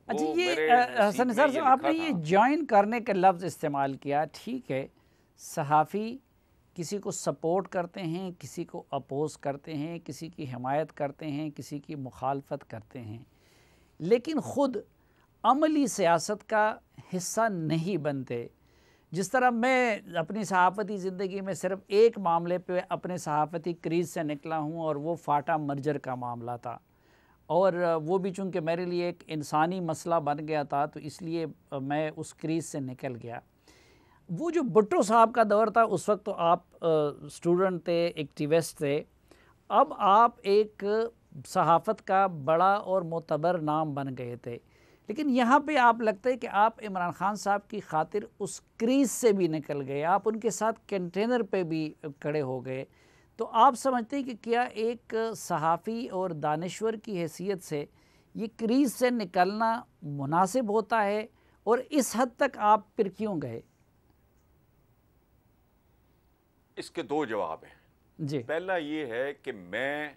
اچھا وہ یہ میرے حسن نصیب نثار میں یہ صاحب آپ لکھا نے یہ تھا۔ جوائن کرنے کا لفظ استعمال کیا، ٹھیک ہے، صحافی کسی کو سپورٹ کرتے ہیں، کسی کو اپوز کرتے ہیں، کسی کی حمایت کرتے ہیں، کسی کی مخالفت کرتے ہیں، لیکن خود عملی سیاست کا حصہ نہیں بنتے۔ جس طرح میں اپنی صحافتی زندگی میں صرف ایک معاملے پہ اپنے صحافتی کریز سے نکلا ہوں، اور وہ فاٹا مرجر کا معاملہ تھا، اور وہ بھی چونکہ میرے لیے ایک انسانی مسئلہ بن گیا تھا تو اس لیے میں اس کریز سے نکل گیا۔ وہ جو بھٹو صاحب کا دور تھا اس وقت تو آپ اسٹوڈنٹ تھے، ایکٹیوسٹ تھے، اب آپ ایک صحافت کا بڑا اور معتبر نام بن گئے تھے، لیکن یہاں پہ آپ لگتا ہے کہ آپ عمران خان صاحب کی خاطر اس کریز سے بھی نکل گئے، آپ ان کے ساتھ کنٹینر پہ بھی کھڑے ہو گئے۔ تو آپ سمجھتے ہیں کہ کیا ایک صحافی اور دانشور کی حیثیت سے یہ کریز سے نکلنا مناسب ہوتا ہے، اور اس حد تک آپ پھر کیوں گئے؟ اس کے دو جواب ہیں۔ جی پہلا یہ ہے کہ میں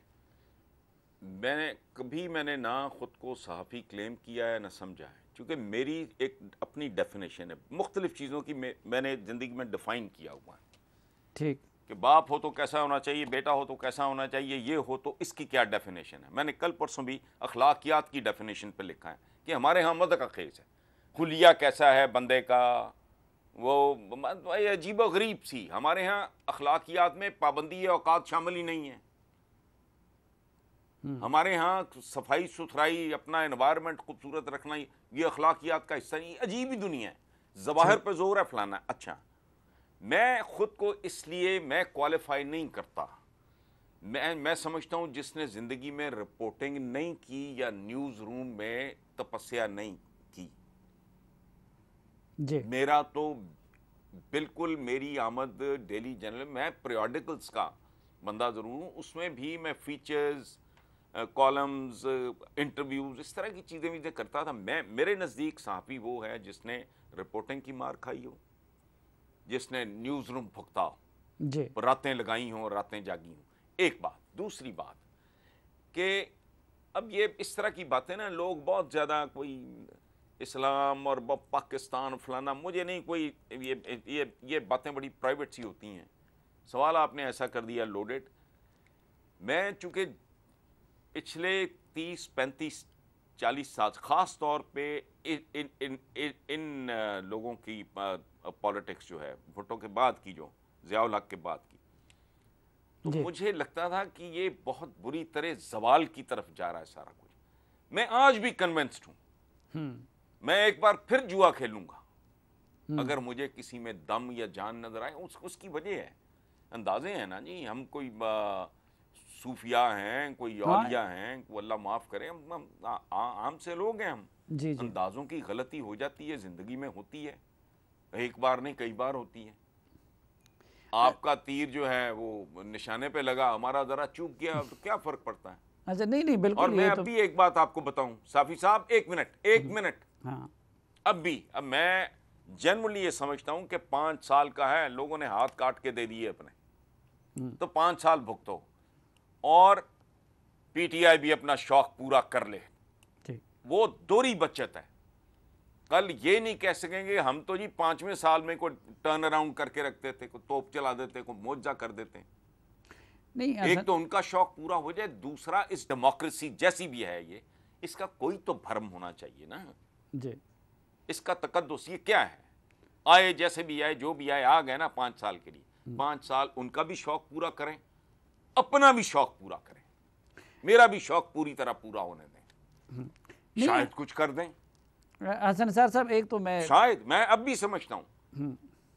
نے کبھی نہ خود کو صحافی کلیم کیا ہے نہ سمجھا ہے، چونکہ میری ایک اپنی ڈیفینیشن ہے مختلف چیزوں کی، میں نے زندگی میں ڈیفائن کیا ہوا ہے ٹھیک، کہ باپ ہو تو کیسا ہونا چاہیے، بیٹا ہو تو کیسا ہونا چاہیے، یہ ہو تو اس کی کیا ڈیفینیشن ہے۔ میں نے کل پرسوں بھی اخلاقیات کی ڈیفینیشن پہ لکھا ہے کہ ہمارے ہاں مدح کا خیز ہے، حلیہ کیسا ہے بندے کا، وہ عجیب و غریب سی۔ ہمارے ہاں اخلاقیات میں پابندی اوقات شامل ہی نہیں ہے۔ ہمارے ہاں صفائی ستھرائی، اپنا انوائرمنٹ خوبصورت رکھنا، یہ اخلاقیات کا حصہ نہیں، عجیب ہی دنیا ہے، ظواہر پہ زور ہے فلانا۔ اچھا، میں خود کو اس لیے میں کوالیفائی نہیں کرتا، میں سمجھتا ہوں جس نے زندگی میں رپورٹنگ نہیں کی یا نیوز روم میں تپسیا نہیں کی، جی میرا تو بالکل میری آمد ڈیلی جرنل، میں پیریوڈیکلز کا بندہ ضرور ہوں، اس میں بھی میں فیچرز، کالمز، انٹرویوز، اس طرح کی چیزیں بھی کرتا تھا۔ میرے نزدیک صحافی وہ ہے جس نے رپورٹنگ کی مار کھائی ہو، جس نے نیوز روم پھکتا ہو، جی راتیں لگائی ہوں اور راتیں جاگی ہوں۔ ایک بات۔ دوسری بات کہ اب یہ اس طرح کی باتیں نا، لوگ بہت زیادہ کوئی اسلام اور پاکستان فلانا، مجھے نہیں کوئی یہ باتیں بڑی پرائیویٹ سی ہوتی ہیں۔ سوال آپ نے ایسا کر دیا لوڈڈ۔ میں چونکہ پچھلے 30-35-40 سال خاص طور پہ ان لوگوں کی پالیٹکس جو ہے بھٹو کے بعد کی، جو ضیاء الحق کے بعد کی، تو جی مجھے لگتا تھا کہ یہ بہت بری طرح زوال کی طرف جا رہا ہے سارا کچھ۔ میں آج بھی کنونسڈ ہوں، میں ایک بار پھر جوا کھیلوں گا اگر مجھے کسی میں دم یا جان نظر آئے۔ اس کی وجہ ہے، اندازے ہیں نا جی، ہم کوئی صوفیاء ہیں، کوئی اولیاء ہیں، وہ اللہ معاف کرے، ہم عام سے لوگ ہیں، ہم جی جی اندازوں کی غلطی ہو جاتی ہے، زندگی میں ہوتی ہے، ایک بار نہیں کئی بار ہوتی ہے۔ آپ کا تیر جو ہے وہ نشانے پہ لگا، ہمارا ذرا چوک گیا تو کیا فرق پڑتا ہے؟ اچھا نہیں اور بالکل، میں یہ اب تو بھی ایک بات آپ کو بتاؤں صافی صاحب، ایک منٹ، ہاں اب میں جنرلی یہ سمجھتا ہوں کہ 5 سال کا ہے، لوگوں نے ہاتھ کاٹ کے دے دیے اپنے، تو 5 سال بھگتو، اور پی ٹی آئی بھی اپنا شوق پورا کر لے۔ ٹھیک، وہ دوہری بچت ہے۔ کل یہ نہیں کہہ سکیں گے ہم تو جی 5ویں سال میں کوئی ٹرن اراؤنڈ کر کے رکھتے تھے، کوئی توپ چلا دیتے، کوئی معجزہ کر دیتے۔ نہیں ایک تو ان کا شوق پورا ہو جائے، دوسرا اس ڈیموکریسی جیسی بھی ہے یہ، اس کا کوئی تو بھرم ہونا چاہیے نا، جی اس کا تقدس۔ یہ کیا ہے؟ آئے جیسے بھی آئے، جو بھی آئے، آ گئے نا 5 سال کے لیے، 5 سال ان کا بھی شوق پورا کریں، اپنا بھی شوق پورا کریں، میرا بھی شوق پوری طرح پورا ہونے دیں، شاید کچھ کر دیں، حسن نثار صاحب ایک تو میں شاید۔ میں اب بھی سمجھتا ہوں،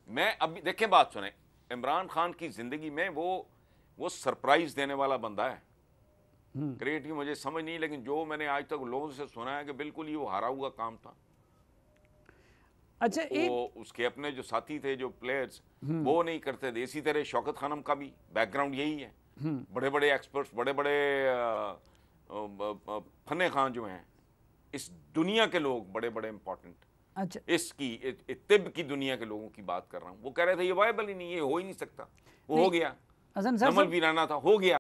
میں اب دیکھیں بات سنیں، عمران خان کی زندگی میں وہ سرپرائز دینے والا بندہ ہے، کریٹو مجھے سمجھ نہیں، لیکن جو میں نے آج تک لوگوں سے سنا ہے کہ بالکل ہی وہ ہارا ہوا کام تھا۔ اچھا ایک وہ اس کے اپنے جو ساتھی تھے، جو پلیئرز، وہ نہیں کرتے تھے۔ اسی طرح شوکت خانم کا بھی بیک گراؤنڈ یہی ہے، بڑے بڑے ایکسپرٹس، بڑے بڑے فن خان جو ہیں اس دنیا کے لوگ، بڑے بڑے امپورٹنٹ، اچھا اس کی طب کی دنیا کے لوگوں کی بات کر رہا ہوں، وہ کہہ رہے تھے یہ وائبل ہی نہیں، یہ ہو ہی نہیں سکتا، وہ ہو گیا، حسن نثار نمل صاحب ویرانہ تھا، ہو گیا۔